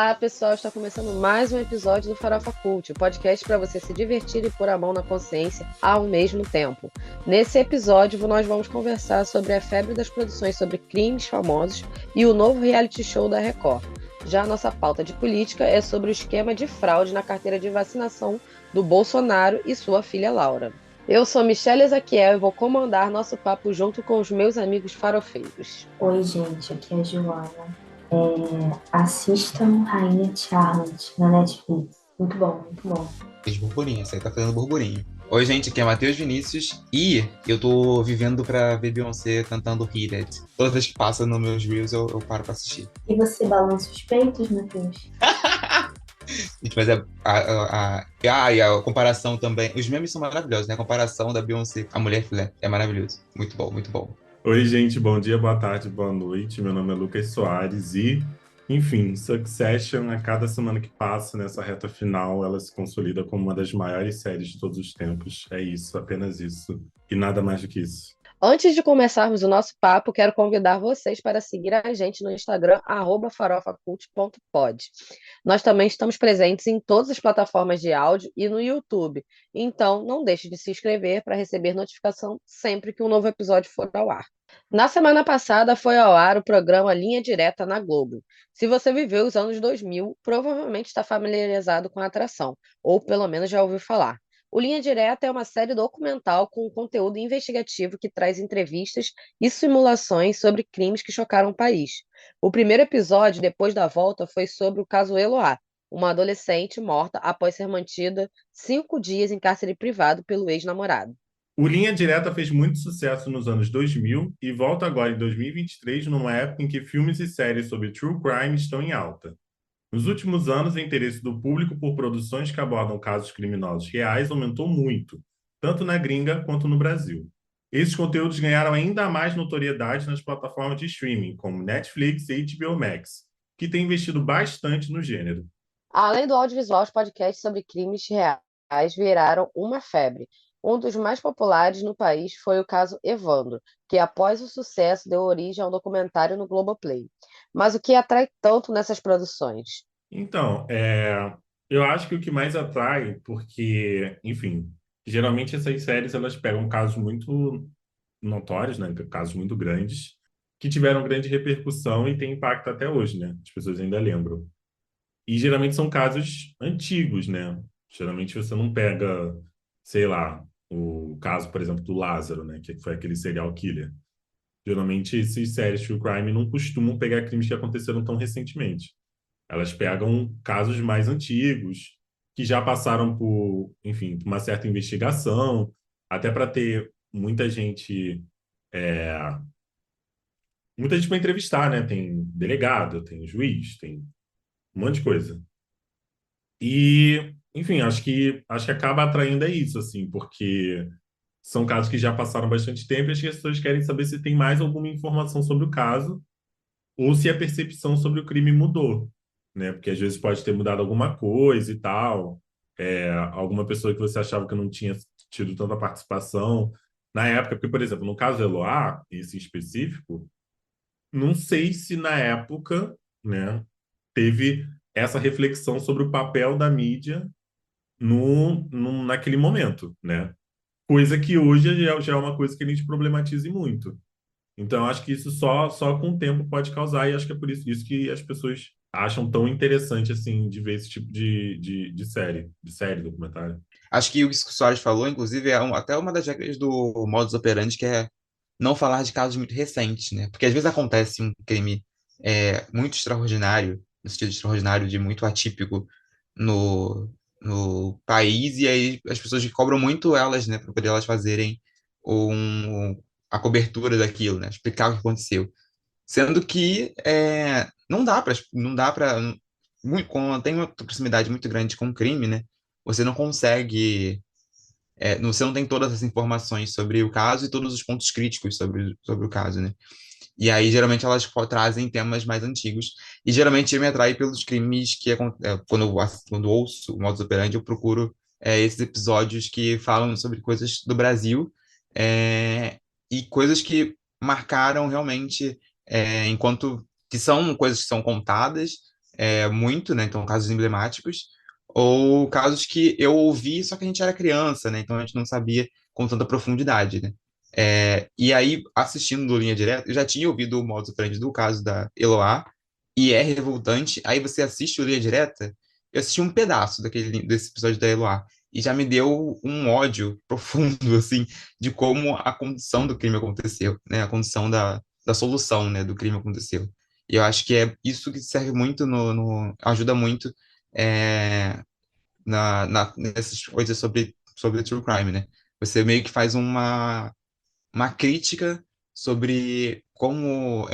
Olá, pessoal! Está começando mais um episódio do Farofa Cult, o podcast para você se divertir e pôr a mão na consciência ao mesmo tempo. Nesse episódio, nós vamos conversar sobre a febre das produções sobre crimes famosos e o novo reality show da Record. Já a nossa pauta de política é sobre o esquema de fraude na carteira de vacinação do Bolsonaro e sua filha Laura. Eu sou Michelle Ezaquiel e vou comandar nosso papo junto com os meus amigos farofeiros. Oi, gente, aqui é a Joana. Assistam Rainha Charlotte na Netflix. Muito bom, muito bom. Fez burburinho, isso aí tá fazendo burburinho. Oi, gente, aqui é Matheus Vinícius e eu tô vivendo pra ver Beyoncé cantando Hit It. Toda vez que passa nos meus reels, eu paro pra assistir. E você balança os peitos, Matheus? Gente, mas e a comparação também. Os memes são maravilhosos, né? A comparação da Beyoncé com a Mulher Filé é maravilhoso. Muito bom, muito bom. Oi, gente, bom dia, boa tarde, boa noite. Meu nome é Lucas Soares e, enfim, Succession, a cada semana que passa nessa reta final, ela se consolida como uma das maiores séries de todos os tempos. É isso, apenas isso. E nada mais do que isso. Antes de começarmos o nosso papo, quero convidar vocês para seguir a gente no Instagram, @farofacult.pod. Nós também estamos presentes em todas as plataformas de áudio e no YouTube. Então, não deixe de se inscrever para receber notificação sempre que um novo episódio for ao ar. Na semana passada foi ao ar o programa Linha Direta na Globo. Se você viveu os anos 2000, provavelmente está familiarizado com a atração, ou pelo menos já ouviu falar. O Linha Direta é uma série documental com conteúdo investigativo que traz entrevistas e simulações sobre crimes que chocaram o país. O primeiro episódio, depois da volta, foi sobre o caso Eloá, uma adolescente morta após ser mantida 5 dias em cárcere privado pelo ex-namorado. O Linha Direta fez muito sucesso nos anos 2000 e volta agora em 2023, numa época em que filmes e séries sobre true crime estão em alta. Nos últimos anos, o interesse do público por produções que abordam casos criminosos reais aumentou muito, tanto na gringa quanto no Brasil. Esses conteúdos ganharam ainda mais notoriedade nas plataformas de streaming, como Netflix e HBO Max, que têm investido bastante no gênero. Além do audiovisual, os podcasts sobre crimes reais viraram uma febre. Um dos mais populares no país foi o caso Evandro, que após o sucesso deu origem a um documentário no Globoplay. Mas o que atrai tanto nessas produções? Então, eu acho que o que mais atrai, porque, enfim, geralmente essas séries elas pegam casos muito notórios, né, casos muito grandes, que tiveram grande repercussão e têm impacto até hoje, né? As pessoas ainda lembram. E geralmente são casos antigos, né? Geralmente você não pega, sei lá, o caso, por exemplo, do Lázaro, né, que foi aquele serial killer. Geralmente essas séries true crime não costumam pegar crimes que aconteceram tão recentemente. Elas pegam casos mais antigos, que já passaram por, enfim, por uma certa investigação, até para ter muita gente para entrevistar, né? Tem delegado, tem juiz, tem um monte de coisa. E, enfim, acho que acaba atraindo é isso, assim, porque são casos que já passaram bastante tempo e as pessoas querem saber se tem mais alguma informação sobre o caso ou se a percepção sobre o crime mudou, né? Porque às vezes pode ter mudado alguma coisa e tal. Alguma pessoa que você achava que não tinha tido tanta participação na época, porque, por exemplo, no caso do Eloá, esse em específico, não sei se na época, né, teve essa reflexão sobre o papel da mídia naquele momento, né? Coisa que hoje já é uma coisa que a gente problematize muito. Então, acho que isso só com o tempo pode causar, e acho que é por isso que as pessoas acham tão interessante, assim, de ver esse tipo de série, documentário. Acho que o que o Soares falou, inclusive, é até uma das regras do modus operandi, que é não falar de casos muito recentes, né? Porque às vezes acontece um crime muito extraordinário, no sentido extraordinário de muito atípico no país, e aí as pessoas cobram muito elas, né, para poder elas fazerem a cobertura daquilo, né? Explicar o que aconteceu. Sendo que não dá para quando tem uma proximidade muito grande com o crime, né? Você não consegue você não tem todas as informações sobre o caso e todos os pontos críticos sobre o caso, né? E aí, geralmente, elas trazem temas mais antigos. E, geralmente, eu me atrai pelos crimes quando eu ouço o modus operandi, eu procuro esses episódios que falam sobre coisas do Brasil e coisas que marcaram realmente, enquanto que são coisas que são contadas, muito, né? Então, casos emblemáticos, ou casos que eu ouvi, só que a gente era criança, né? Então a gente não sabia com tanta profundidade, né? E aí, assistindo do Linha Direta, eu já tinha ouvido o modus operandi do caso da Eloá, e é revoltante. Aí você assiste o Linha Direta, eu assisti um pedaço desse episódio da Eloá, e já me deu um ódio profundo, assim, de como a condição do crime aconteceu, né? A condição da solução, né, do crime aconteceu. E eu acho que é isso que serve muito ajuda muito é, nessas coisas sobre true crime, né? Você meio que faz uma crítica sobre como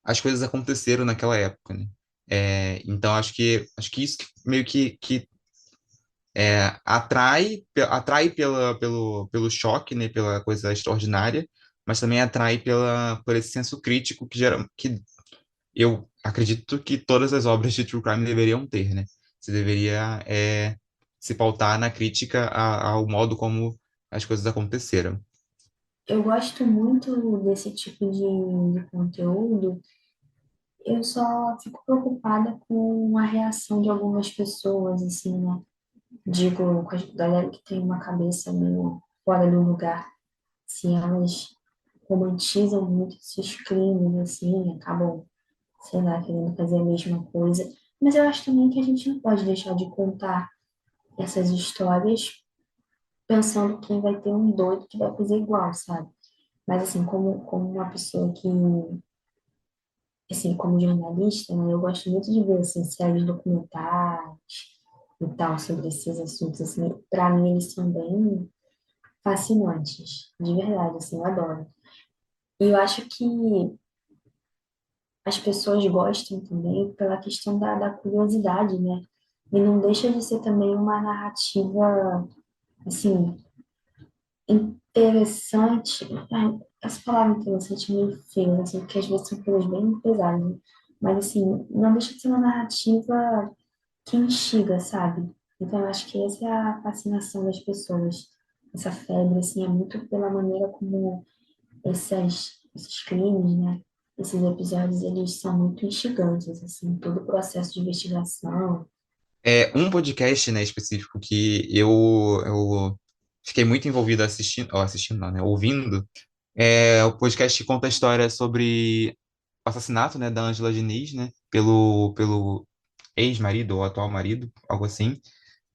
as coisas aconteceram naquela época, né? Então acho que isso que meio que atrai pelo choque, né? Pela coisa extraordinária, mas também atrai por esse senso crítico que eu acredito que todas as obras de true crime deveriam ter, né? Você deveria se pautar na crítica ao modo como as coisas aconteceram. Eu gosto muito desse tipo de conteúdo. Eu só fico preocupada com a reação de algumas pessoas, assim, né? Digo, com a galera que tem uma cabeça meio fora do lugar. Se elas romantizam muito esses crimes, assim, acabam, sei lá, querendo fazer a mesma coisa. Mas eu acho também que a gente não pode deixar de contar essas histórias pensando que vai ter um doido que vai fazer igual, sabe? Mas, assim, como uma pessoa que, assim, como jornalista, né, eu gosto muito de ver, assim, séries documentais e tal sobre esses assuntos, assim. Para mim, eles são bem fascinantes, de verdade, assim, eu adoro. E eu acho que as pessoas gostam também pela questão da curiosidade, né? E não deixa de ser também uma narrativa, assim, interessante. Ai, essa palavra interessante é meio feia, assim, porque às vezes são coisas bem pesadas, né? Mas, assim, não deixa de ser uma narrativa que instiga, sabe? Então, eu acho que essa é a fascinação das pessoas. Essa febre, assim, é muito pela maneira como esses crimes, né? Esses episódios, eles são muito instigantes, assim, todo o processo de investigação. Um podcast, né, específico que eu fiquei muito envolvido assistindo, ou assistindo não, né, ouvindo, o podcast que conta a história sobre o assassinato, né, da Ângela Diniz, né, pelo ex-marido ou atual marido, algo assim,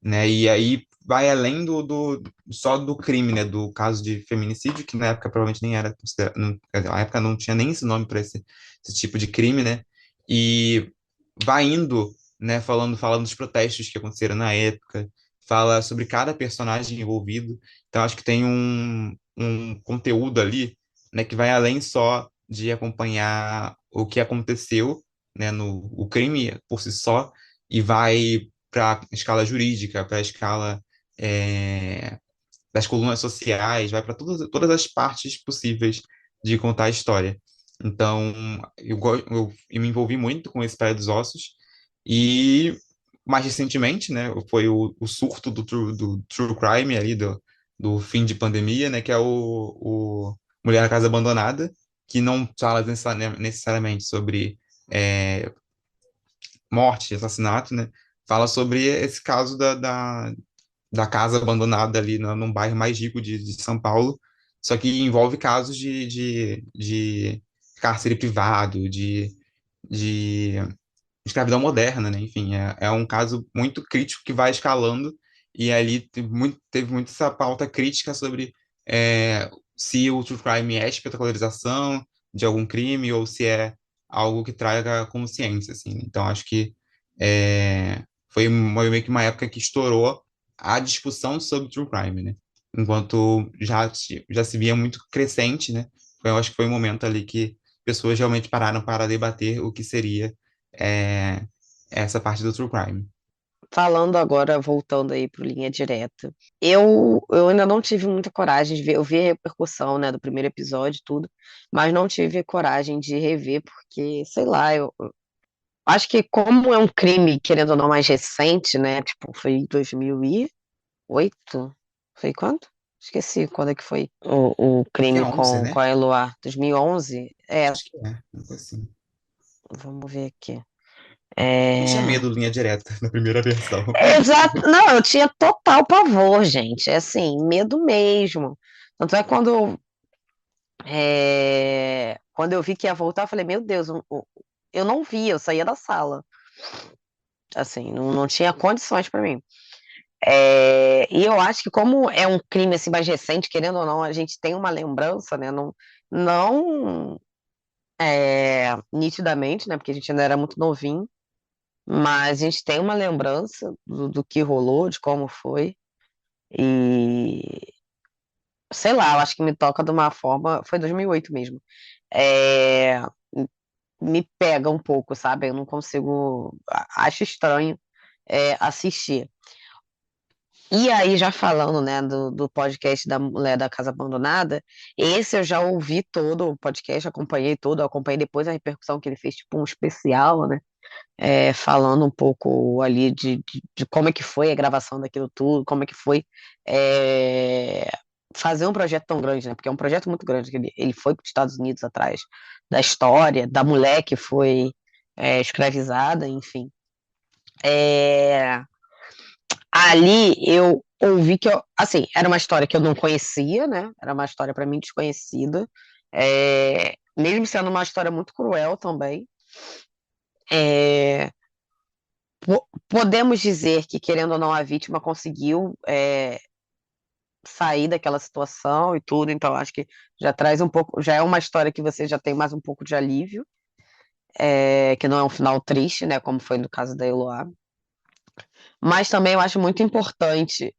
né? E aí vai além só do crime, né? Do caso de feminicídio, que na época provavelmente nem era considerado, quer dizer, na época não tinha nem esse nome para esse tipo de crime, né? E vai indo, né? Falando dos protestos que aconteceram na época, fala sobre cada personagem envolvido. Então acho que tem um conteúdo ali, né? Que vai além só de acompanhar o que aconteceu, né? No o crime por si só e vai para a escala jurídica, para a escala é, das colunas sociais, vai para todas as partes possíveis de contar a história. Então, eu me envolvi muito com esse Praia dos Ossos e mais recentemente, né, foi o surto do True Crime ali, do fim de pandemia, né, que é o Mulher na Casa Abandonada, que não fala necessariamente sobre é, morte, assassinato, né? Fala sobre esse caso da casa abandonada ali num bairro mais rico de São Paulo, só que envolve casos de cárcere privado, de escravidão moderna, né? Enfim, é um caso muito crítico que vai escalando, e ali teve muito essa pauta crítica sobre se o true crime é espetacularização de algum crime ou se é algo que traga consciência, assim. Então, acho que foi meio que uma época que estourou a discussão sobre true crime, né? Enquanto já se via muito crescente, né? Eu acho que foi um momento ali que pessoas realmente pararam para debater o que seria é, essa parte do true crime. Falando agora, voltando aí para Linha Direta, eu ainda não tive muita coragem de ver, eu vi a repercussão, né, do primeiro episódio e tudo, mas não tive coragem de rever, porque, sei lá, eu acho que como é um crime, querendo ou não, mais recente, né, tipo, foi em 2008, foi quando? Esqueci quando é que foi o Acho que é crime 11, com né? a Eloá, 2011? Acho que é, algo assim. Vamos ver aqui. Eu tinha É... medo do Linha Direta na primeira versão. Exato, não, eu tinha total pavor, gente, é assim, medo mesmo. Tanto é que quando eu vi que ia voltar, eu falei, meu Deus, eu não vi, eu saía da sala, assim, não tinha condições pra mim. E eu acho que como é um crime assim mais recente, querendo ou não, a gente tem uma lembrança, né? Não nitidamente, né? Porque a gente ainda era muito novinho, mas a gente tem uma lembrança do que rolou, de como foi. E sei lá, eu acho que me toca de uma forma. Foi 2008 mesmo. É, me pega um pouco, sabe? Eu não consigo. Acho estranho assistir. E aí, já falando, né, do podcast da Mulher da Casa Abandonada, esse eu já ouvi todo o podcast, acompanhei todo, acompanhei depois a repercussão que ele fez, tipo um especial, né, falando um pouco ali de como é que foi a gravação daquilo tudo, como é que foi é, fazer um projeto tão grande, né, porque é um projeto muito grande, que ele foi para os Estados Unidos atrás da história, da mulher que foi escravizada, enfim. É, Ali eu ouvi que assim, era uma história que eu não conhecia, né? Era uma história para mim desconhecida, mesmo sendo uma história muito cruel também. É, Podemos dizer que, querendo ou não, a vítima conseguiu sair daquela situação e tudo, então acho que já traz um pouco, já é uma história que você já tem mais um pouco de alívio, que não é um final triste, né? Como foi no caso da Eloá. Mas também eu acho muito importante,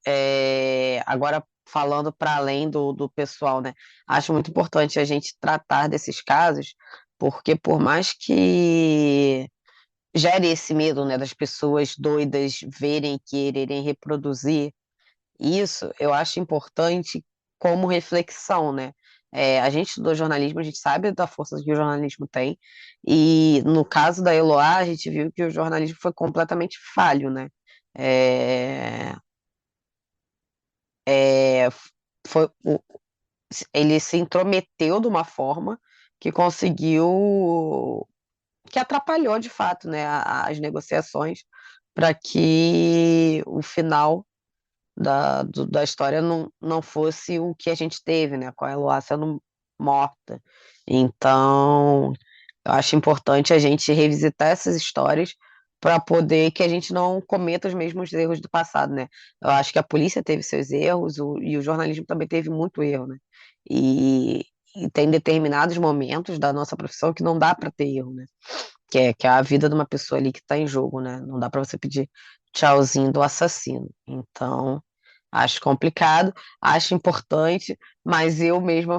agora falando para além do pessoal, né? Acho muito importante a gente tratar desses casos, porque por mais que gere esse medo, né, das pessoas doidas verem e quererem reproduzir isso, eu acho importante como reflexão, né? A gente estudou jornalismo, a gente sabe da força que o jornalismo tem, e no caso da Eloá, a gente viu que o jornalismo foi completamente falho, né? É, é, foi, ele se intrometeu de uma forma que conseguiu, que atrapalhou de fato, né, as negociações para que o final da história não fosse o que a gente teve, né? Com a Eloá sendo morta. Então, eu acho importante a gente revisitar essas histórias para poder que a gente não cometa os mesmos erros do passado, né? Eu acho que a polícia teve seus erros e o jornalismo também teve muito erro, né? E, e tem determinados momentos da nossa profissão que não dá para ter erro, né? Que é a vida de uma pessoa ali que está em jogo, né? Não dá para você pedir tchauzinho do assassino. Então, acho complicado, acho importante, mas eu mesma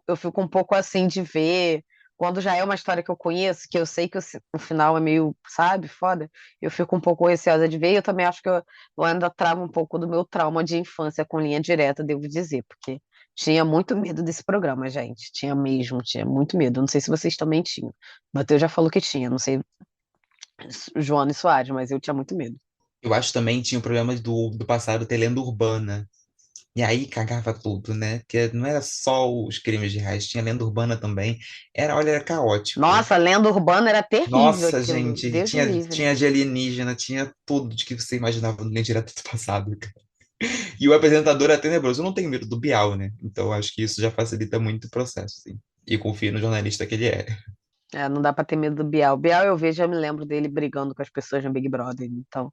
eu fico um pouco assim de ver quando já é uma história que eu conheço, que eu sei que o final é meio, sabe, foda, eu fico um pouco receosa de ver, e eu também acho que eu ainda trago um pouco do meu trauma de infância com Linha Direta, devo dizer, porque tinha muito medo desse programa, gente, tinha mesmo, tinha muito medo, não sei se vocês também tinham, Matheus já falou que tinha, não sei, Joana e Soares, mas eu tinha muito medo. Eu acho também tinha o problema do passado ter lenda urbana. E aí cagava tudo, né? Porque não era só os crimes de reais, tinha lenda urbana também. Olha, era caótico. Nossa, lenda urbana era terrível Nossa, aquilo. gente, Deus me livre. tinha de alienígena, tinha tudo de que você imaginava no Linha Direta do passado, cara. E o apresentador é tenebroso. Eu não tenho medo do Bial, né? Então eu acho que isso já facilita muito o processo, sim. E confio no jornalista que ele é. Não dá pra ter medo do Bial. Bial eu vejo, eu me lembro dele brigando com as pessoas no Big Brother. Então,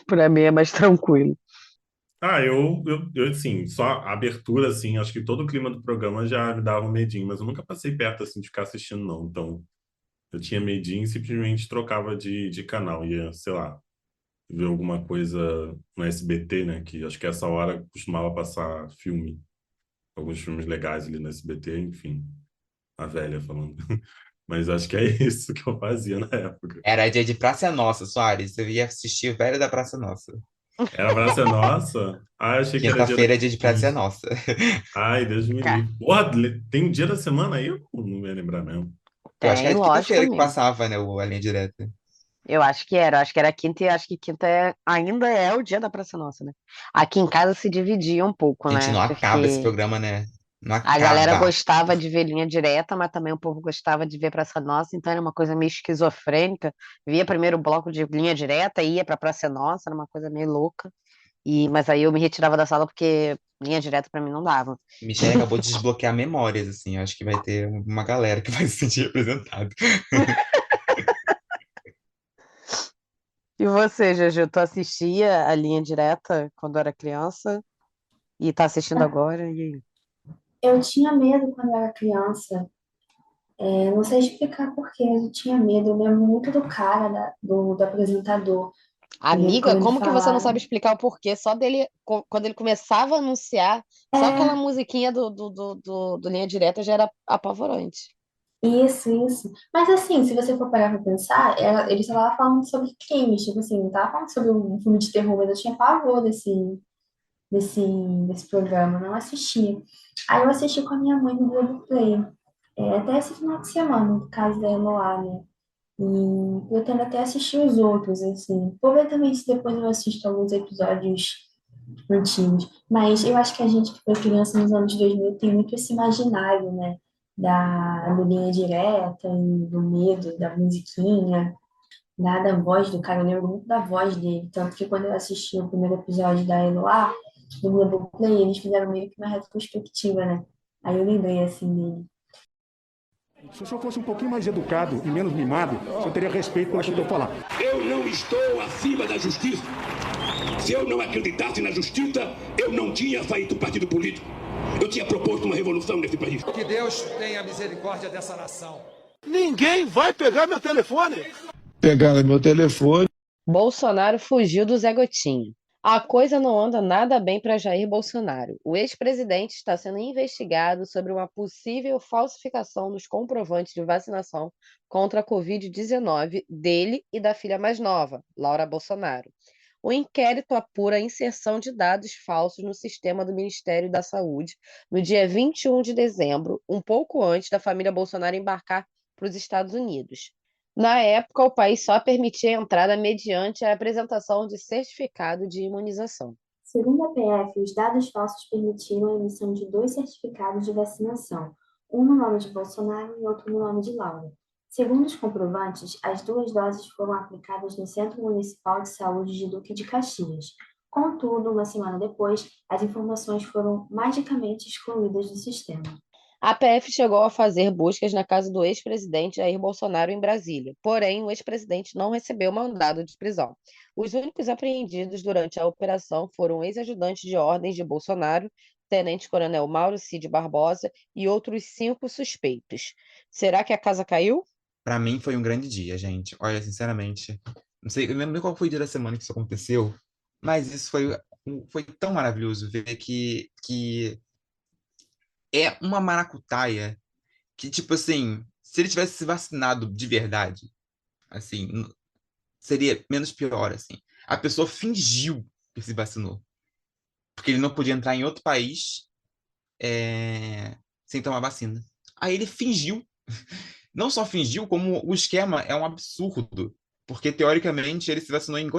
pra mim é mais tranquilo. Ah, assim, só a abertura, assim, acho que todo o clima do programa já me dava um medinho, mas eu nunca passei perto, assim, de ficar assistindo, não. Então, eu tinha medinho e simplesmente trocava de canal. Ia, sei lá, ver alguma coisa no SBT, né? Que acho que essa hora costumava passar filme, alguns filmes legais ali no SBT, enfim, a velha falando. Mas acho que é isso que eu fazia na época. Era dia de Praça é Nossa, Soares. Eu ia assistir o Velho da Praça é Nossa. Era Praça é Nossa? Ah, eu achei que era dia da... Quinta-feira é dia de Praça é Nossa. Ai, Deus me Cara, livre. Porra, tem um dia da semana aí? Eu não me lembrar mesmo. Eu acho que tem, era de lógico, quinta-feira que amigo. passava, né, a linha direta. Eu acho que era quinta e acho que quinta ainda é o dia da Praça Nossa, né? Aqui em casa se dividia um pouco, Gente, né? não acaba esse Porque programa, né? Não A galera acaba. gostava de ver Linha Direta, mas também o povo gostava de ver Praça Nossa, então era uma coisa meio esquizofrênica. Via primeiro o bloco de Linha Direta, ia pra Praça Nossa, era uma coisa meio louca. Mas aí eu me retirava da sala porque Linha Direta pra mim não dava. Michelle acabou de desbloquear memórias, assim. Acho que vai ter uma galera que vai se sentir representada. E você, Juju, tu assistia a Linha Direta quando era criança e tá assistindo agora? E aí? Eu tinha medo quando eu era criança. Não sei explicar por quê, mas eu tinha medo. Eu lembro muito do cara, do apresentador. Eu lembro Amiga, quando ele como que você não falava. sabe explicar o porquê? Só dele, quando ele começava a anunciar, só aquela É, musiquinha do Linha Direta já era apavorante. isso. Mas assim, se você for parar pra pensar, ele só tava falando sobre crimes, tipo assim, não tava falando sobre um filme de terror, mas eu tinha pavor desse, desse programa, não assistia. Aí eu assisti com a minha mãe no Globoplay, até esse final de semana, no caso da Eloá, né? E pretendo até assistir os outros, assim. Vou ver também se depois eu assisto alguns episódios antigos. Mas eu acho que a gente que foi criança nos anos 2000 tem muito esse imaginário, né? Da linha direta e do medo, da musiquinha, da voz do cara. Eu lembro muito da voz dele. Tanto que quando eu assisti o primeiro episódio da Eloá, do Globoplay, eles fizeram meio que uma retrospectiva, né? Aí eu lembrei, assim, dele. Se o senhor fosse um pouquinho mais educado e menos mimado, o senhor teria respeito pelo que eu estou falando. Eu não estou acima da justiça. Se eu não acreditasse na justiça, eu não tinha feito partido político. Eu tinha proposto uma revolução nesse país. Que Deus tenha misericórdia dessa nação. Ninguém vai pegar meu telefone. Pegaram meu telefone. Bolsonaro fugiu do Zé Gotinha. A coisa não anda nada bem para Jair Bolsonaro. O ex-presidente está sendo investigado sobre uma possível falsificação dos comprovantes de vacinação contra a Covid-19 dele e da filha mais nova, Laura Bolsonaro. O inquérito apura a inserção de dados falsos no sistema do Ministério da Saúde no dia 21 de dezembro, um pouco antes da família Bolsonaro embarcar para os Estados Unidos. Na época, o país só permitia a entrada mediante a apresentação de certificado de imunização. Segundo a PF, os dados falsos permitiram a emissão de dois certificados de vacinação, um no nome de Bolsonaro e outro no nome de Laura. Segundo os comprovantes, as duas doses foram aplicadas no Centro Municipal de Saúde de Duque de Caxias. Contudo, uma semana depois, as informações foram magicamente excluídas do sistema. A PF chegou a fazer buscas na casa do ex-presidente Jair Bolsonaro em Brasília, porém o ex-presidente não recebeu mandado de prisão. Os únicos apreendidos durante a operação foram o ex-ajudante de ordens de Bolsonaro, tenente-coronel Mauro Cid Barbosa e outros 5 suspeitos. Será que a casa caiu? Pra mim foi um grande dia, gente. Olha, sinceramente, não sei, eu não lembro nem qual foi o dia da semana que isso aconteceu, mas isso foi tão maravilhoso ver que é uma maracutaia que, tipo assim, se ele tivesse se vacinado de verdade, assim, seria menos pior, assim. A pessoa fingiu que se vacinou, porque ele não podia entrar em outro país sem tomar vacina. Aí ele fingiu. Não só fingiu, como o esquema é um absurdo, porque teoricamente ele se vacinou em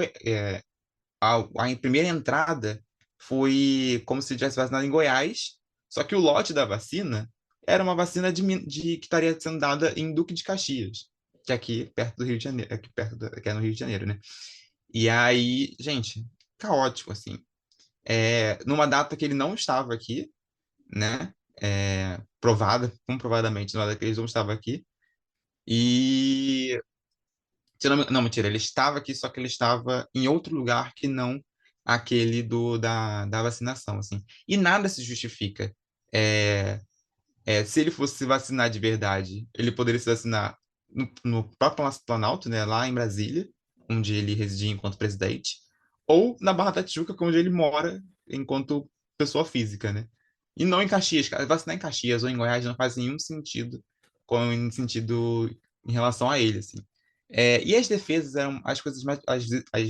a primeira entrada foi como se ele tivesse vacinado em Goiás, só que o lote da vacina era uma vacina que estaria sendo dada em Duque de Caxias, que é aqui perto do Rio de Janeiro, aqui perto que é no Rio de Janeiro, né? E aí, gente, caótico, assim. Numa data que ele não estava aqui, né? Comprovadamente, numa data que ele não estava aqui. E se eu não, mentira, ele estava aqui, só que ele estava em outro lugar que não aquele da vacinação, assim. E nada se justifica. É, se ele fosse se vacinar de verdade, ele poderia se vacinar no próprio Palácio do Planalto, né, lá em Brasília, onde ele residia enquanto presidente, ou na Barra da Tijuca, que é onde ele mora enquanto pessoa física, né? E não em Caxias. Vacinar em Caxias ou em Goiás não faz nenhum sentido, em relação a ele, assim. E as defesas eram as coisas mais. As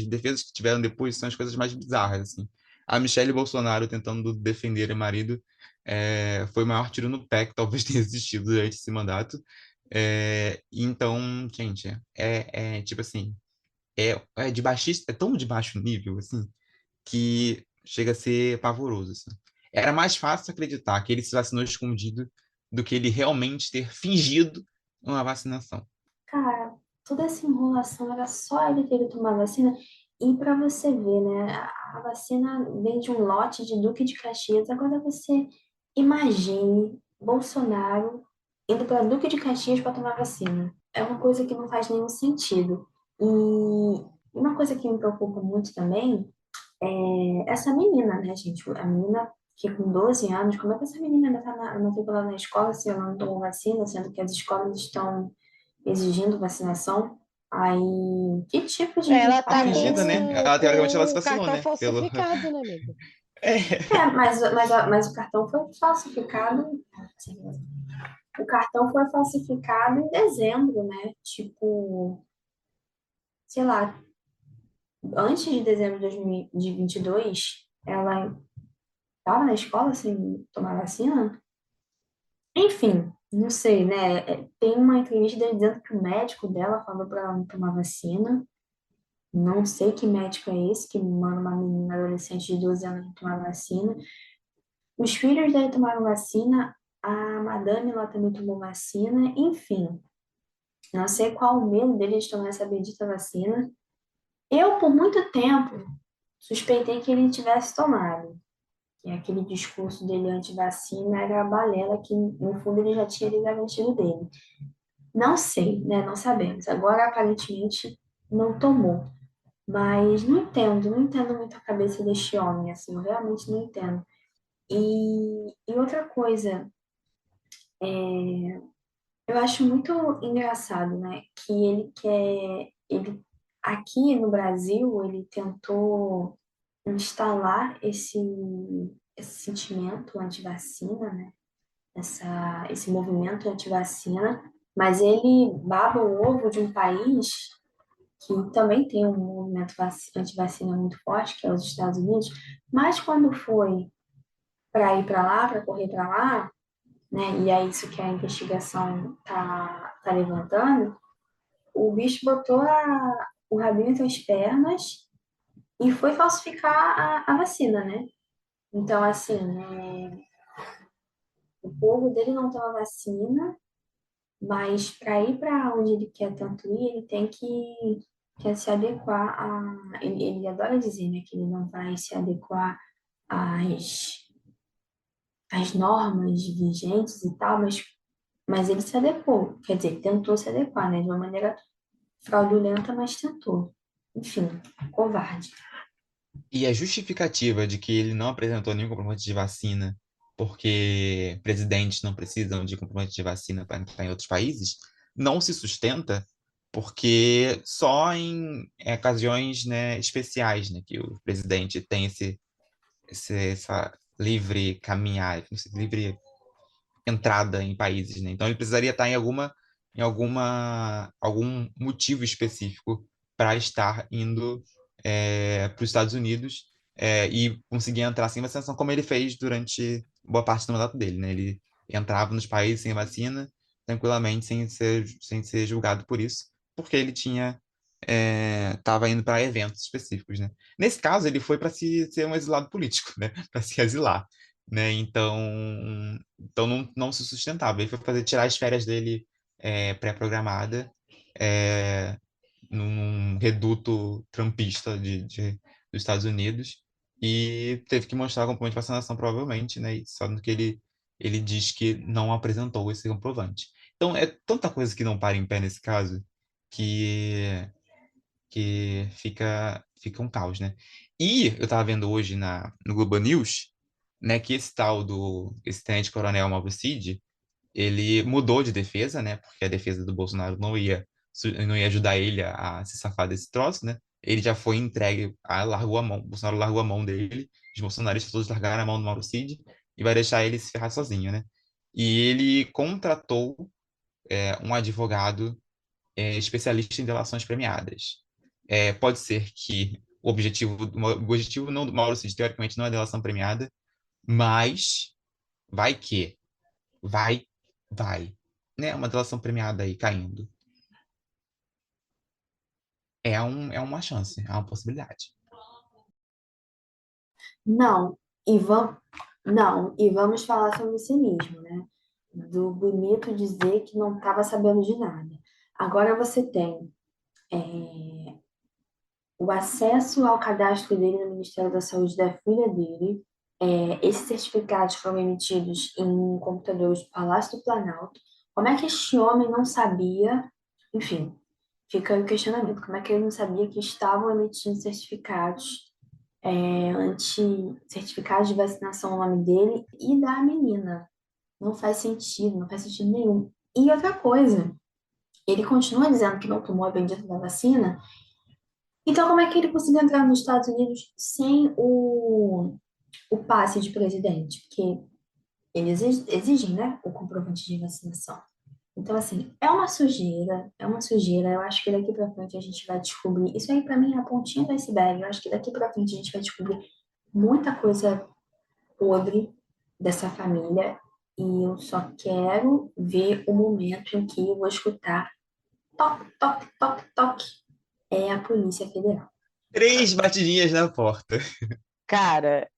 defesas que tiveram depois são as coisas mais bizarras, assim. A Michelle Bolsonaro tentando defender o marido foi o maior tiro no pé que talvez tenha existido durante esse mandato. Então, gente, tipo assim, é tão de baixo nível, assim, que chega a ser pavoroso, assim. Era mais fácil acreditar que ele se vacinou escondido do que ele realmente ter fingido uma vacinação. Cara, toda essa enrolação era só ele ter que tomar vacina. E para você ver, né? A vacina vem de um lote de Duque de Caxias. Agora você imagine Bolsonaro indo para Duque de Caxias para tomar vacina. É uma coisa que não faz nenhum sentido. E uma coisa que me preocupa muito também é essa menina, né, gente? A menina que com 12 anos, como é que essa menina ainda está matriculada na escola se ela não tomou vacina, sendo que as escolas estão exigindo vacinação? Aí, que tipo de Ela Tá tá pai é fingida, esse? né? com Ela, teoricamente, ela se o vacinou, cartão né? falsificado, né, amigo? É. Mas o cartão foi falsificado. O cartão foi falsificado em dezembro, né? Tipo, sei lá, antes de dezembro de 2022, ela estava na escola sem tomar vacina? Enfim, não sei, né? Tem uma entrevista dele dizendo que o médico dela falou para ela não tomar vacina. Não sei que médico é esse que manda uma menina adolescente de 12 anos não tomar vacina. Os filhos dele tomaram vacina, a madame lá também tomou vacina. Enfim, não sei qual o medo dele de tomar essa bendita vacina. Eu, por muito tempo, suspeitei que ele tivesse tomado. Que aquele discurso dele anti-vacina era a balela que, no fundo, ele já tinha desavestido dele. Não sei, né? Não sabemos. Agora, aparentemente, não tomou. Mas não entendo muito a cabeça deste homem, assim, eu realmente não entendo. E outra coisa, eu acho muito engraçado, né? Que aqui no Brasil, ele tentou instalar esse sentimento anti-vacina, né? Esse movimento anti-vacina, mas ele baba o ovo de um país que também tem um movimento anti-vacina muito forte, que é os Estados Unidos, mas quando foi para ir para lá, para correr para lá, né, e é isso que a investigação tá levantando, o bicho botou o rabinho entre as pernas e foi falsificar a vacina, né? Então, assim, o povo dele não toma vacina, mas para ir para onde ele quer tanto ir, ele tem que se adequar a. Ele adora dizer, né, que ele não vai se adequar às normas vigentes e tal, mas ele se adequou. Quer dizer, tentou se adequar, né, de uma maneira fraudulenta, mas tentou. Enfim, covarde. E a justificativa de que ele não apresentou nenhum comprovante de vacina porque presidentes não precisam de comprovante de vacina para entrar em outros países não se sustenta porque só em ocasiões, né, especiais, né, que o presidente tem essa livre caminhar, livre entrada em países, né? Então ele precisaria estar algum motivo específico para estar indo para os Estados Unidos e conseguir entrar sem vacinação, como ele fez durante boa parte do mandato dele, né? Ele entrava nos países sem vacina, tranquilamente, sem ser julgado por isso, porque ele estava indo para eventos específicos, né? Nesse caso, ele foi para ser um exilado político, né? Para se exilar, né? Então não se sustentava. Ele foi tirar as férias dele pré-programada num reduto trumpista dos Estados Unidos e teve que mostrar comprovante de vacinação, provavelmente, né? E só que ele diz que não apresentou esse comprovante. Então, é tanta coisa que não para em pé nesse caso que fica um caos, né? E eu estava vendo hoje no Globo News, né, que esse tenente-coronel Mauro Cid, ele mudou de defesa, né? Porque a defesa do Bolsonaro não ia ajudar ele a se safar desse troço, né? Ele já foi entregue, largou a mão, o Bolsonaro largou a mão dele, os bolsonaristas todos largaram a mão do Mauro Cid e vai deixar ele se ferrar sozinho, né? E ele contratou um advogado especialista em delações premiadas. Pode ser que o objetivo não, do Mauro Cid, teoricamente, não é delação premiada, mas vai que, vai, vai, né? Uma delação premiada aí caindo. É uma chance, é uma possibilidade. Não, e vamos. Não, e vamos falar sobre o cinismo, né? Do bonito dizer que não estava sabendo de nada. Agora você tem o acesso ao cadastro dele no Ministério da Saúde da filha dele. Esses certificados foram emitidos em computadores do Palácio do Planalto. Como é que este homem não sabia? Enfim, fica aí o questionamento. Como é que ele não sabia que estavam emitindo certificados de vacinação no nome dele e da menina? Não faz sentido, não faz sentido nenhum. E outra coisa, ele continua dizendo que não tomou a bendita da vacina, então como é que ele conseguiu entrar nos Estados Unidos sem o passe de presidente? Porque eles exigem, né, o comprovante de vacinação. Então, assim, é uma sujeira. Eu acho que daqui pra frente a gente vai descobrir. Isso aí, pra mim, é a pontinha do iceberg. Eu acho que daqui pra frente a gente vai descobrir muita coisa podre dessa família. E eu só quero ver o momento em que eu vou escutar toque, toque, toque, toque. É a Polícia Federal. 3 batidinhas na porta. Cara,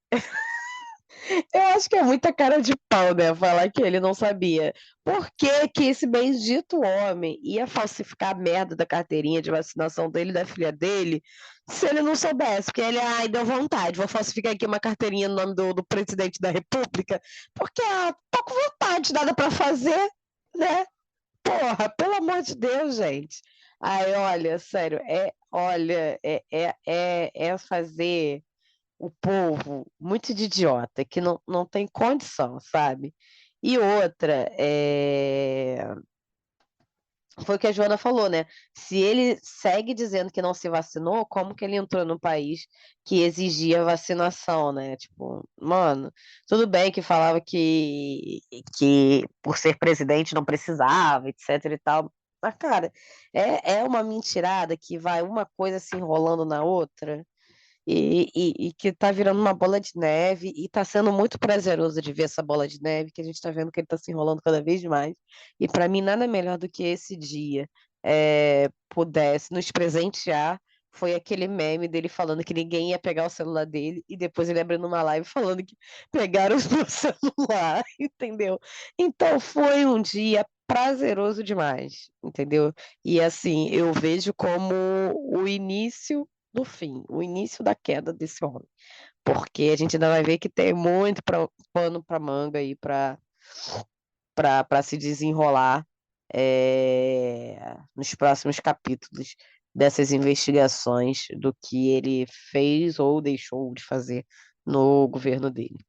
eu acho que é muita cara de pau, né? Falar que ele não sabia. Por que que esse bendito homem ia falsificar a merda da carteirinha de vacinação dele e da filha dele se ele não soubesse? Porque ele, ai, deu vontade, vou falsificar aqui uma carteirinha no nome do presidente da República, porque tô com vontade, nada pra fazer, né? Porra, pelo amor de Deus, gente. Ai, olha, sério, olha, é fazer o povo muito de idiota, que não tem condição, sabe? E outra, foi o que a Joana falou, né? Se ele segue dizendo que não se vacinou, como que ele entrou num país que exigia vacinação, né? Tipo, mano, tudo bem que falava que por ser presidente não precisava, etc e tal. Mas, cara, é uma mentirada que vai uma coisa se enrolando na outra e que tá virando uma bola de neve e tá sendo muito prazeroso de ver essa bola de neve, que a gente tá vendo que ele tá se enrolando cada vez mais. E para mim, nada melhor do que esse dia pudesse nos presentear. Foi aquele meme dele falando que ninguém ia pegar o celular dele e depois ele abrindo uma live falando que pegaram o meu celular, entendeu? Então foi um dia prazeroso demais, entendeu? E assim, eu vejo como o início do fim, o início da queda desse homem, porque a gente ainda vai ver que tem muito pano para manga aí para se desenrolar nos próximos capítulos dessas investigações do que ele fez ou deixou de fazer no governo dele.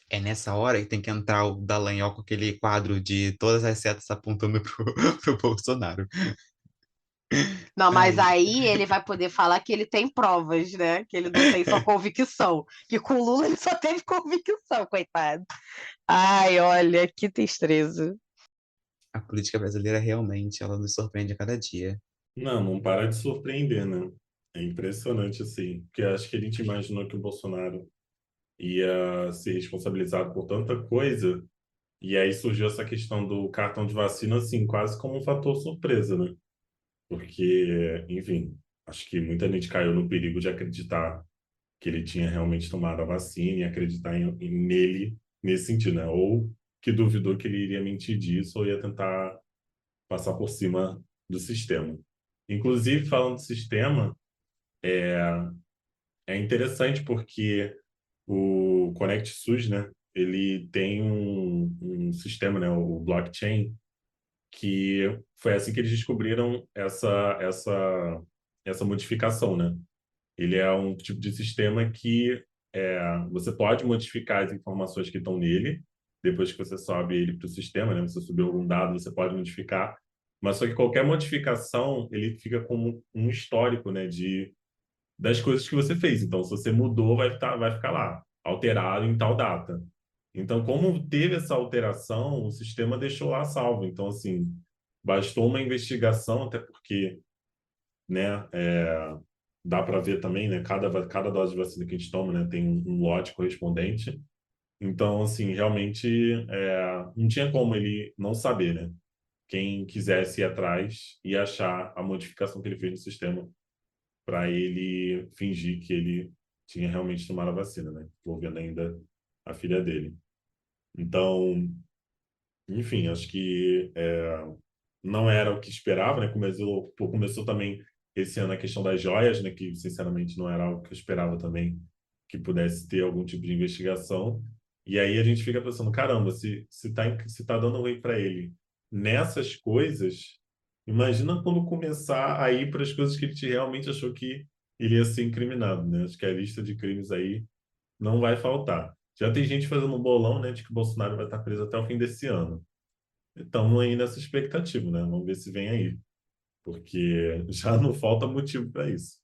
É nessa hora que tem que entrar o Dallagnol com aquele quadro de todas as setas apontando pro Bolsonaro. Não, mas Ai, aí ele vai poder falar que ele tem provas, né? Que ele não tem só convicção. Que com o Lula ele só teve convicção, coitado. Ai, olha, que tristeza. a política brasileira realmente, ela nos surpreende a cada dia. Não para de surpreender, né? É impressionante, assim, porque acho que a gente imaginou que o Bolsonaro ia ser responsabilizado por tanta coisa, e aí surgiu essa questão do cartão de vacina, assim, quase como um fator surpresa, né? Porque, enfim, acho que muita gente caiu no perigo de acreditar que ele tinha realmente tomado a vacina e acreditar nele nesse sentido, né? Ou que duvidou que ele iria mentir disso ou ia tentar passar por cima do sistema. Inclusive, falando do sistema, é interessante porque o Conect SUS, né? Ele tem um sistema, né? O blockchain, que foi assim que eles descobriram essa modificação, né? Ele é um tipo de sistema que você pode modificar as informações que estão nele, depois que você sobe ele para o sistema, né? Você subiu algum dado, você pode modificar, mas só que qualquer modificação, ele fica como um histórico, né? Das coisas que você fez. Então, se você mudou, vai ficar lá, alterado em tal data. Então, como teve essa alteração, o sistema deixou lá salvo. Então, assim, bastou uma investigação, até porque, né, dá para ver também, né, cada dose de vacina que a gente toma, né, tem um lote correspondente. Então, assim, realmente não tinha como ele não saber, né? Quem quisesse ir atrás e achar a modificação que ele fez no sistema para ele fingir que ele tinha realmente tomado a vacina, né? Envolvendo ainda a filha dele. Então, enfim, acho que não era o que esperava, né? Começou também esse ano a questão das joias, né? Que, sinceramente, não era algo que eu esperava também que pudesse ter algum tipo de investigação. E aí a gente fica pensando, caramba, se tá dando ruim para ele nessas coisas, imagina quando começar a ir para as coisas que ele realmente achou que ele ia ser incriminado, né? Acho que a lista de crimes aí não vai faltar. Já tem gente fazendo um bolão, né, de que o Bolsonaro vai estar preso até o fim desse ano. Estamos aí nessa expectativa, né? Vamos ver se vem aí, porque já não falta motivo para isso.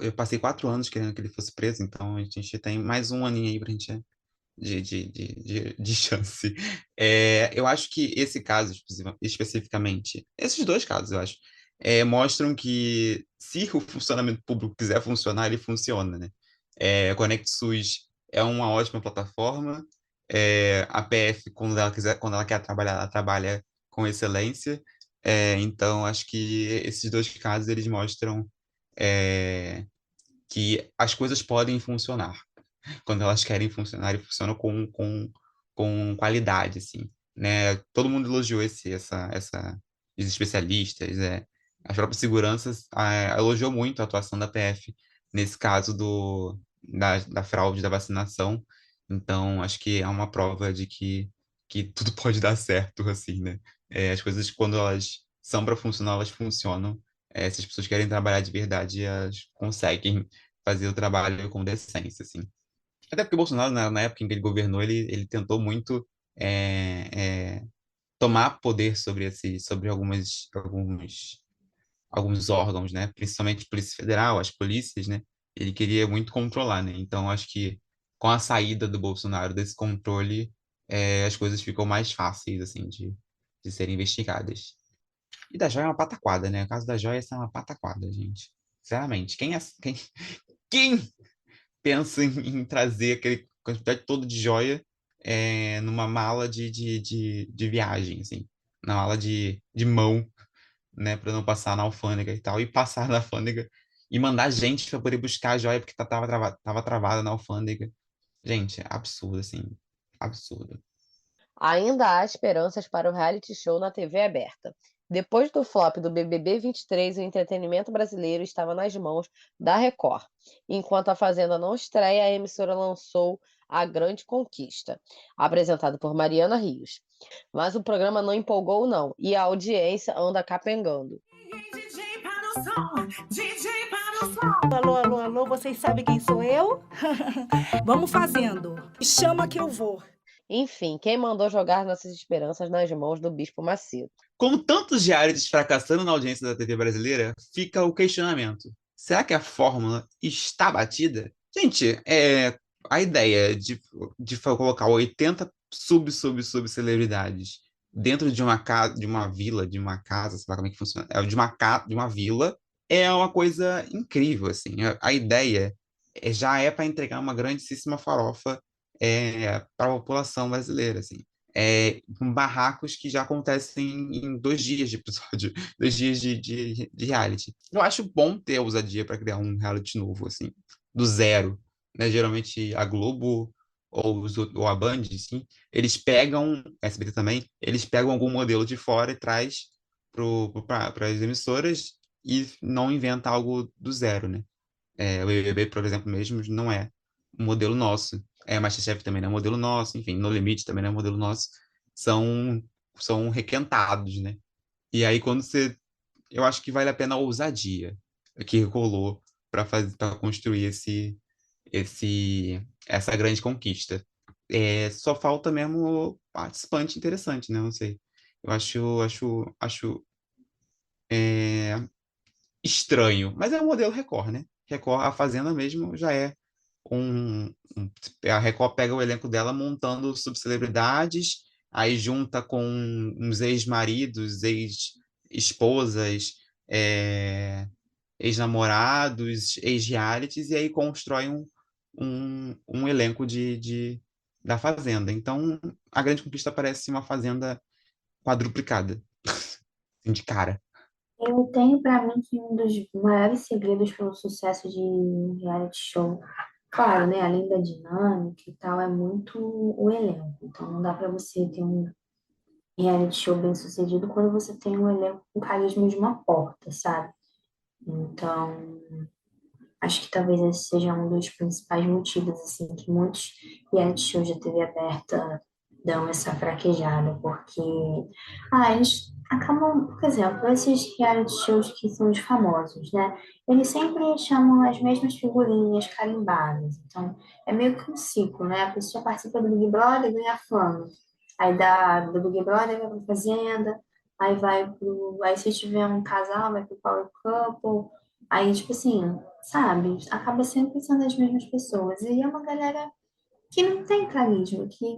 Eu passei 4 anos querendo que ele fosse preso, então a gente tem mais um aninho aí pra gente de chance. Eu acho que esse caso, especificamente, esses dois casos, eu acho, mostram que se o funcionamento público quiser funcionar, ele funciona, né? A Conect SUS é uma ótima plataforma. A PF, quando ela quer trabalhar, ela trabalha com excelência. Então, acho que esses dois casos, eles mostram é, que as coisas podem funcionar quando elas querem funcionar e funcionam com qualidade, assim, né? Todo mundo elogiou os especialistas, as próprias seguranças elogiou muito a atuação da PF nesse caso da fraude da vacinação. Então, acho que é uma prova de que tudo pode dar certo, assim, né? As coisas, quando elas são para funcionar, elas funcionam. Se as pessoas querem trabalhar de verdade, elas conseguem fazer o trabalho com decência, assim. Até porque o Bolsonaro, na época em que ele governou, ele tentou muito é, é, tomar poder sobre alguns órgãos, né? Principalmente a Polícia Federal, as polícias, né? Ele queria muito controlar, né? Então, acho que com a saída do Bolsonaro desse controle, as coisas ficam mais fáceis, assim, de serem investigadas. E da Joia é uma pataquada, né? O caso da Joia é uma pataquada, gente. Sinceramente, quem pensa em trazer aquele quantidade toda de joia numa mala de viagem, assim, na mala de mão, né, para não passar na alfândega e tal, e passar na alfândega e mandar gente para poder buscar a joia porque tava travada na alfândega. Gente, é absurdo, assim, absurdo. Ainda há esperanças para o reality show na TV aberta. Depois do flop do BBB 23, o entretenimento brasileiro estava nas mãos da Record. Enquanto a Fazenda não estreia, a emissora lançou A Grande Conquista, apresentado por Mariana Rios. Mas o programa não empolgou, não, e a audiência anda capengando. Alô, alô, alô, vocês sabem quem sou eu? Vamos fazendo. Chama que eu vou. Enfim, quem mandou jogar nossas esperanças nas mãos do Bispo Macedo? Com tantos realities fracassando na audiência da TV brasileira, fica o questionamento. Será que a fórmula está batida? Gente, a ideia de colocar 80 sub-celebridades dentro de uma casa, de uma vila, de uma casa, sei lá como é que funciona, de uma vila, é uma coisa incrível, assim. A ideia já é para entregar uma grandíssima farofa para a população brasileira, assim. Com barracos que já acontecem em 2 dias de episódio, 2 dias de reality. Eu acho bom ter a ousadia para criar um reality novo, assim, do zero, né? Geralmente a Globo ou a Band, assim, eles pegam, a SBT também, eles pegam algum modelo de fora e traz para as emissoras e não inventa algo do zero, né? O BBB, por exemplo, mesmo, não é um modelo nosso. MasterChef também não é um modelo nosso, enfim, No Limite também não é um modelo nosso. São, são requentados, né? E aí, eu acho que vale a pena a ousadia que rolou para construir essa grande conquista. Só falta mesmo participante interessante, né? Não sei. Eu acho estranho, mas é o modelo Record, né? Record, a Fazenda mesmo já é a Record pega o elenco dela montando subcelebridades, aí junta com uns ex-maridos, ex-esposas, é, ex-namorados, ex-realities, e aí constrói um elenco da Fazenda. Então, a Grande Conquista parece uma Fazenda quadruplicada, assim, de cara. Eu tenho para mim que um dos maiores segredos para o sucesso de um reality show Claro, né? Além da dinâmica e tal, é muito o elenco. Então não dá pra você ter um reality show bem sucedido quando você tem um elenco com carisma de uma porta, sabe? Então, acho que talvez esse seja um dos principais motivos, assim, que muitos reality shows de TV aberta dão essa fraquejada, porque, eles acabam, por exemplo, esses reality shows que são os famosos, né? Eles sempre chamam as mesmas figurinhas carimbadas, então é meio que um ciclo, né? A pessoa participa do Big Brother e ganha fama, aí do Big Brother vai pra Fazenda, aí se tiver um casal, vai pro Power Couple, aí, tipo assim, sabe? Acaba sempre sendo as mesmas pessoas. E é uma galera que não tem carisma, que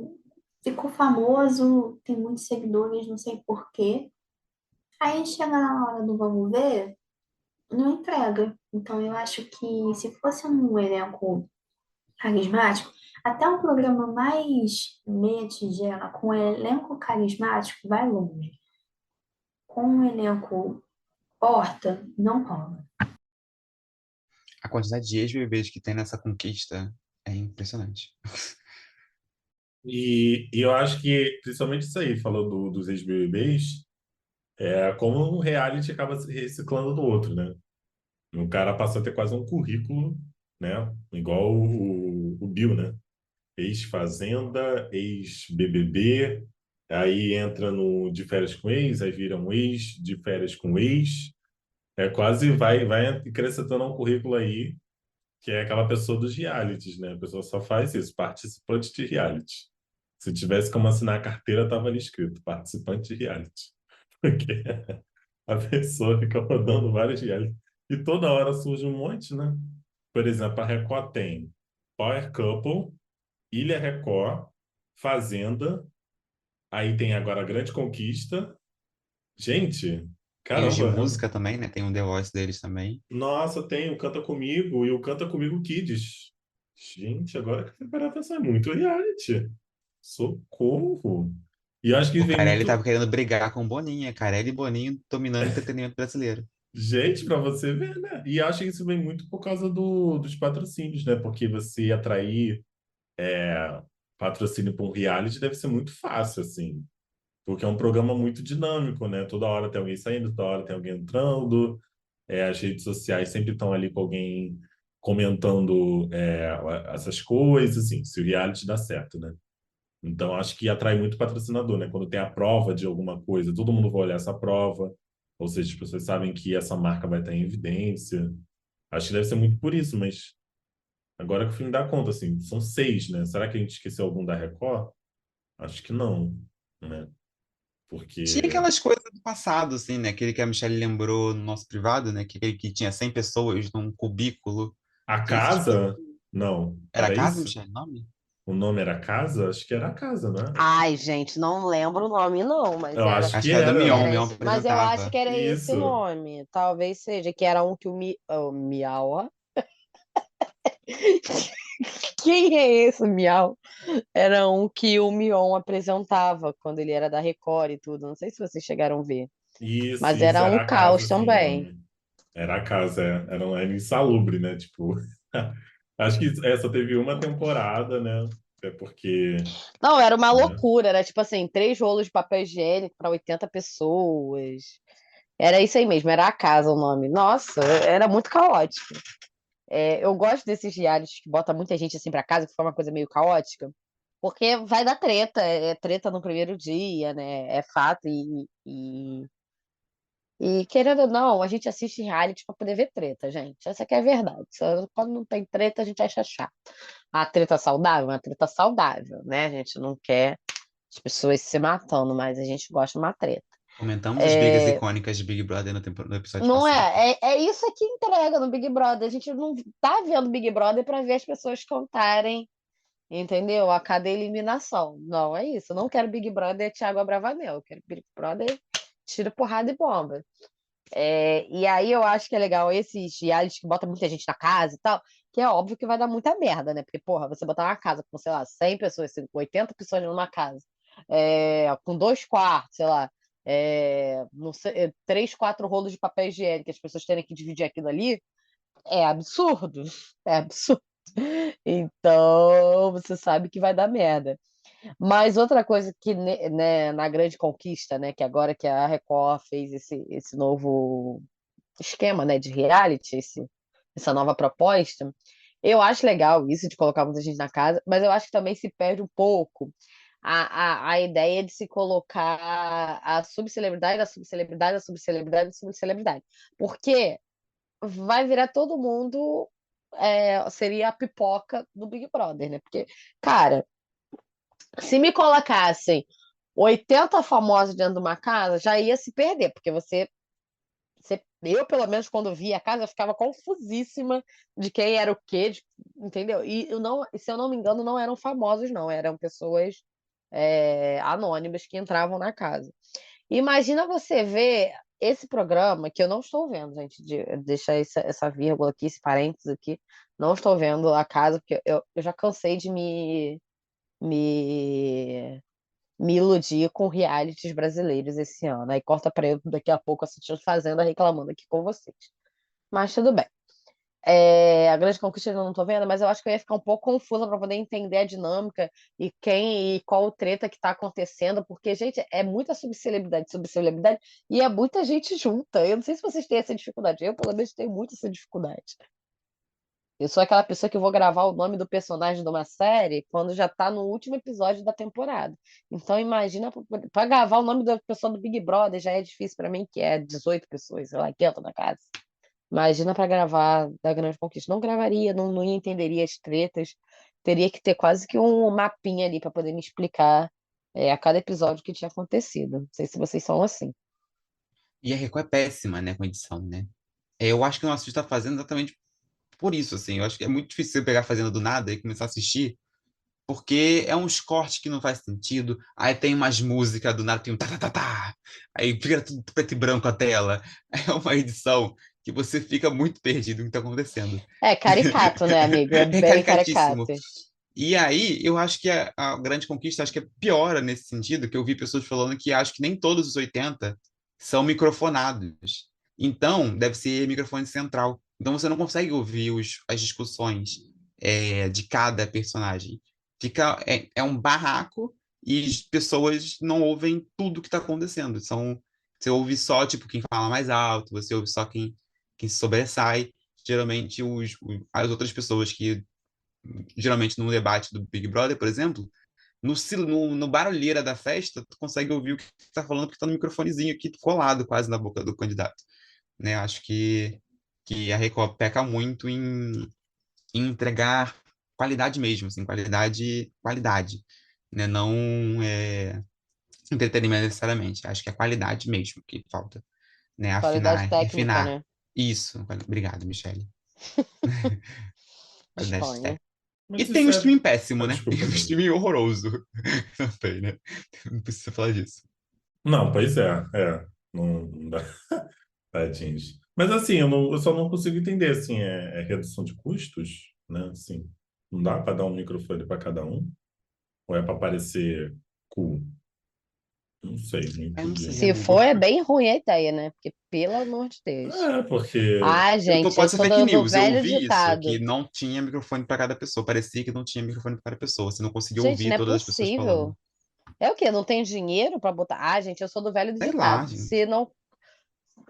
ficou famoso, tem muitos seguidores, não sei por quê. Aí chega na hora do vamos ver, não entrega. Então eu acho que se fosse um elenco carismático, até um programa mais meia tigela, com um elenco carismático, vai longe. Com um elenco porta, não rola. A quantidade de ex-BBBs que tem nessa conquista é impressionante. E eu acho que, principalmente isso aí, falou dos ex-BBBs, é como um reality acaba se reciclando do outro, né? O cara passa a ter quase um currículo, né? Igual o Bill, né? Ex-Fazenda, ex-BBB, aí entra no de férias com ex, aí vira um ex de férias com ex. É quase vai acrescentando um currículo aí, que é aquela pessoa dos realities, né? A pessoa só faz isso, participante de reality. Se tivesse como assinar a carteira, tava ali escrito, participante de reality. Porque a pessoa fica rodando vários reality. E toda hora surge um monte, né? Por exemplo, a Record tem Power Couple, Ilha Record, Fazenda, aí tem agora a Grande Conquista. Gente, Tem os de caramba, música também, né? Tem um The Voice deles também. nossa, tem o Canta Comigo e o Canta Comigo Kids. Gente, agora que eu fui parar pra pensar, é muito reality. Socorro! E acho que O vem Carelli tava muito. querendo brigar com o Boninho. Carelli e Boninho dominando o entretenimento brasileiro. Gente, para você ver, né? E acho que isso vem muito por causa dos patrocínios, né? Porque você atrair patrocínio para um reality deve ser muito fácil, assim. Porque é um programa muito dinâmico, né? Toda hora tem alguém saindo, toda hora tem alguém entrando. As redes sociais sempre estão ali com alguém comentando essas coisas, assim, se o reality dá certo, né? Então, acho que atrai muito patrocinador, né? Quando tem a prova de alguma coisa, todo mundo vai olhar essa prova. Ou seja, as pessoas sabem que essa marca vai estar em evidência. Acho que deve ser muito por isso, mas agora que o filme dá conta, assim, são 6, né? Será que a gente esqueceu algum da Record? Acho que não, né? Tinha Porque aquelas coisas do passado, assim, né? Aquele que a Michelle lembrou no nosso privado, né? Aquele que tinha 100 pessoas num cubículo. a Tinha esse tipo de casa, coisa. não, Era era Casa, isso? Michelle, o nome? O nome era Casa? Acho que era Casa, não é? Ai, gente, não lembro o nome, não, mas Eu era. acho Acho que que era do Mion, o Era era. Mion esse. Mas eu acho que apresentava. era esse o Isso. nome. Talvez seja, que era um que o Miau. Ó. Quem é esse, Miau? Era um que o Mion apresentava quando ele era da Record e tudo. Não sei se vocês chegaram a ver. Mas Isso, era um era a casa, caos assim, o também. nome. Era a casa, era insalubre, né? Tipo, acho que essa teve uma temporada, né? É porque, Não, era uma né? loucura. Era tipo assim, 3 rolos de papel higiênico para 80 pessoas. Era isso aí mesmo, era a casa o nome. Nossa, era muito caótico. Eu gosto desses realities que bota muita gente assim pra casa, que fica uma coisa meio caótica, porque vai dar treta, é treta no primeiro dia, né? É fato, e querendo ou não, a gente assiste reality pra poder ver treta, gente. Essa que é a verdade. Quando não tem treta, a gente acha chato. A treta saudável, é uma treta saudável, né? A gente não quer as pessoas se matando, mas a gente gosta de uma treta. Comentamos as brigas icônicas de Big Brother no episódio Não passado. é isso que entrega no Big Brother. A gente não tá vendo Big Brother para ver as pessoas contarem, entendeu? A cada eliminação. Não é isso. Eu não quero Big Brother Thiago Abravanel. Eu quero Big Brother tiro, porrada e bomba. E aí eu acho que é legal esses realities que botam muita gente na casa e tal, que é óbvio que vai dar muita merda, né? Porque, porra, você botar uma casa com, sei lá, 100 pessoas, 80 pessoas numa casa, com 2 quartos, sei lá, não sei, 3, 4 rolos de papel higiênico, as pessoas terem que dividir aquilo ali, é absurdo. É absurdo. Então, você sabe que vai dar merda. Mas outra coisa que, né, na Grande Conquista, né, que agora que a Record fez esse novo esquema, né, de reality, essa nova proposta, eu acho legal isso de colocar muita gente na casa, mas eu acho que também se perde um pouco a ideia de se colocar a subcelebridade, a subcelebridade, a subcelebridade, a subcelebridade. Porque vai virar todo mundo, seria a pipoca do Big Brother, né? Porque, cara, se me colocassem 80 famosos dentro de uma casa, já ia se perder, porque eu, pelo menos, quando via a casa, eu ficava confusíssima de quem era o quê, entendeu? E eu não, se eu não me engano, não eram famosos, não, eram pessoas anônimas que entravam na casa. Imagina você ver esse programa, que eu não estou vendo, gente, deixa essa vírgula aqui, esse parênteses aqui, não estou vendo a casa, porque eu já cansei de me, me iludir com realities brasileiros esse ano. Aí corta pra eu daqui a pouco assistindo Fazenda reclamando aqui com vocês. Mas tudo bem. A Grande Conquista eu não tô vendo, mas eu acho que eu ia ficar um pouco confusa para poder entender a dinâmica e qual treta que tá acontecendo, porque, gente, é muita subcelebridade, e é muita gente junta. Eu não sei se vocês têm essa dificuldade. Eu, pelo menos, tenho muito essa dificuldade. Eu sou aquela pessoa que vou gravar o nome do personagem de uma série quando já tá no último episódio da temporada. Então, imagina, para gravar o nome da pessoa do Big Brother já é difícil para mim, que é 18 pessoas, sei lá, que entra na casa. Imagina para gravar da Grande Conquista. Não gravaria, não entenderia as tretas. Teria que ter quase que um mapinha ali para poder me explicar a cada episódio o que tinha acontecido. Não sei se vocês são assim. E a Record é péssima, né, com edição, né? Eu acho que o nosso está fazendo exatamente por isso, assim. Eu acho que é muito difícil você pegar a Fazenda do nada e começar a assistir, porque é uns cortes que não faz sentido. Aí tem umas músicas do nada, tem um tá, tá, tá, tá. Aí fica tudo preto e branco a tela. É uma edição que você fica muito perdido no que está acontecendo. É caricato, né, amigo? É É bem caricato. caricatíssimo. E aí, eu acho que a Grande Conquista, acho que é piora nesse sentido, que eu vi pessoas falando que acho que nem todos os 80 são microfonados. Então, deve ser microfone central. Então, você não consegue ouvir as discussões de cada personagem. É um barraco e as pessoas não ouvem tudo que está acontecendo. Você ouve só, tipo, quem fala mais alto, você ouve só quem se sobressai. Geralmente, as outras pessoas que geralmente no debate do Big Brother, por exemplo, no barulheira da festa, tu consegue ouvir o que está falando porque está no microfonezinho aqui colado quase na boca do candidato, né? Acho que a Record peca muito em entregar qualidade mesmo, assim, qualidade, né? Não entretenimento necessariamente. Acho que é qualidade mesmo que falta, né? Qualidade Afinar, técnica, refinar. né? Isso. Obrigado, Michele. Qualidade Disponha. E Mas tem um isso é. streaming péssimo, né? Desculpa, Tem um amigo. streaming horroroso também, né? Não precisa falar disso. Não, pois é. Não dá. Tadinhos. Mas assim, eu só não consigo entender, assim, é redução de custos, né? Assim, não dá para dar um microfone para cada um? Ou é para parecer cool? Não sei, não Eu não entendi. sei, Se for, amigo. é bem ruim a ideia, né? Porque, pelo amor de Deus. É, porque Ah, gente, eu Pode ser sou fake do news. Eu velho ouvi isso, ditado. que não tinha microfone para cada pessoa. Parecia que não tinha microfone para cada pessoa. Você não conseguia Gente, ouvir não é todas as pessoas falando. possível. É o quê? Não tem dinheiro para botar? Ah, gente, eu sou do velho Sei lá, ditado. gente. Se não,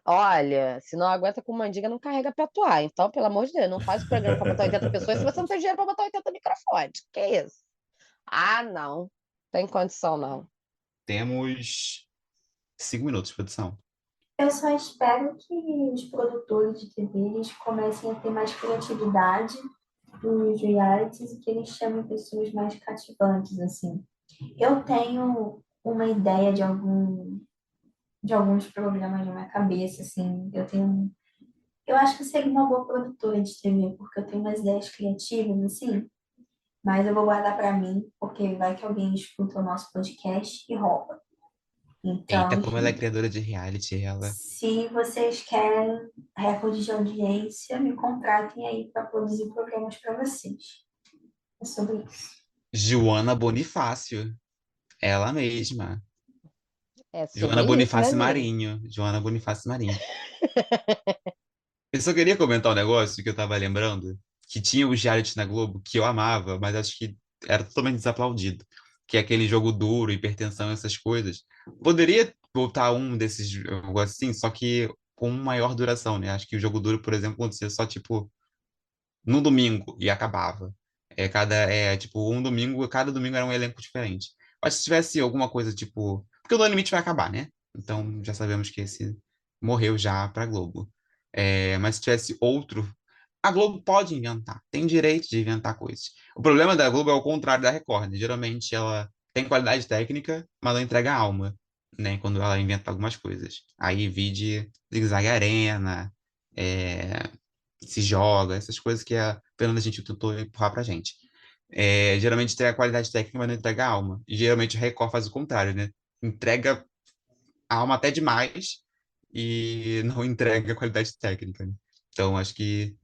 olha, se não aguenta com mandiga, não carrega pra atuar. Então, pelo amor de Deus, não faz o programa para botar 80 pessoas se você não tem dinheiro para botar 80 microfones. Que isso? Ah, não. Tem condição, não. Temos 5 minutos de produção. Eu só espero que os produtores de TV eles comecem a ter mais criatividade nos realities e que eles chamem pessoas mais cativantes, assim. Eu tenho uma ideia de alguns programas na minha cabeça, assim. Eu acho que eu seria uma boa produtora de TV, porque eu tenho umas ideias criativas, assim, mas eu vou guardar para mim, porque vai que alguém escuta o nosso podcast e rouba. Então, Eita, como ela é enfim, criadora de reality, ela. se vocês querem recorde de audiência, me contratem aí para produzir programas para vocês. É sobre isso. Joana Bonifácio. Ela mesma. É Joana sobre isso, né, Bonifácio gente? Marinho. Joana Bonifácio Marinho. Eu só queria comentar um negócio que eu tava lembrando. que tinha os reality na Globo, que eu amava, mas acho que era totalmente desaplaudido, que é aquele jogo duro, hipertensão, essas coisas. Poderia voltar um desses jogos assim, só que com maior duração, né? Acho que o jogo duro, por exemplo, acontecia só, tipo, no domingo e acabava. Tipo, um domingo, cada domingo era um elenco diferente. Mas se tivesse alguma coisa, tipo... Porque o No Limite vai acabar, né? Então, já sabemos que esse morreu já pra Globo. Mas se tivesse outro... A Globo pode inventar, tem direito de inventar coisas. O problema da Globo é o contrário da Record, né? Geralmente ela tem qualidade técnica, mas não entrega alma, né? Quando ela inventa algumas coisas. Aí vide Zig Zag Arena, é, se joga, essas coisas que a Fernanda Gentil tentou empurrar pra gente. Geralmente tem a qualidade técnica, mas não entrega alma. E geralmente a Record faz o contrário, né? Entrega a alma até demais e não entrega a qualidade técnica, né? Então, acho que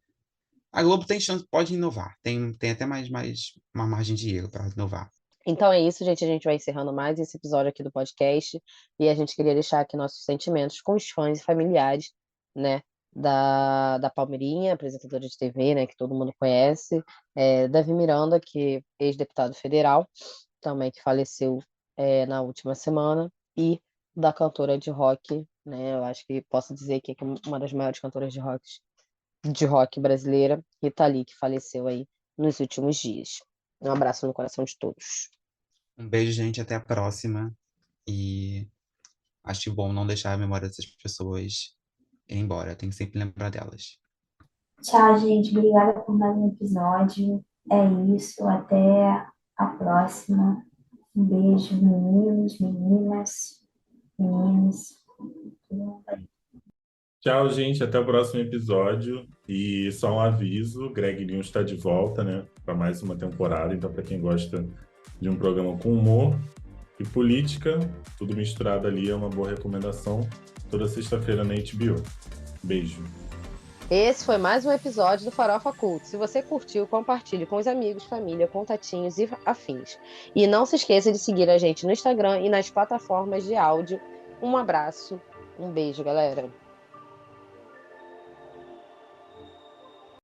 a Globo tem chance, pode inovar. Tem até mais uma margem de erro para inovar. Então é isso, gente. A gente vai encerrando mais esse episódio aqui do podcast. E a gente queria deixar aqui nossos sentimentos com os fãs e familiares, né? Da Palmeirinha, apresentadora de TV, né? Que todo mundo conhece. Davi Miranda, que é ex-deputado federal, também que faleceu na última semana. E da cantora de rock, né? Eu acho que posso dizer que é uma das maiores cantoras de rock brasileira, Rita Lee, que faleceu aí nos últimos dias. Um abraço no coração de todos. Um beijo, gente, até a próxima. E acho bom não deixar a memória dessas pessoas ir embora. Tem que sempre lembrar delas. Tchau, gente. Obrigada por mais um episódio. É isso. Até a próxima. Um beijo, meninos, meninas, meninos. Tchau, gente. Até o próximo episódio. E só um aviso: Greg News está de volta, né? Para mais uma temporada. Então, para quem gosta de um programa com humor e política, tudo misturado ali, é uma boa recomendação. Toda sexta-feira na HBO. Beijo. Esse foi mais um episódio do Farofa Cult. Se você curtiu, compartilhe com os amigos, família, contatinhos e afins. E não se esqueça de seguir a gente no Instagram e nas plataformas de áudio. Um abraço, um beijo, galera.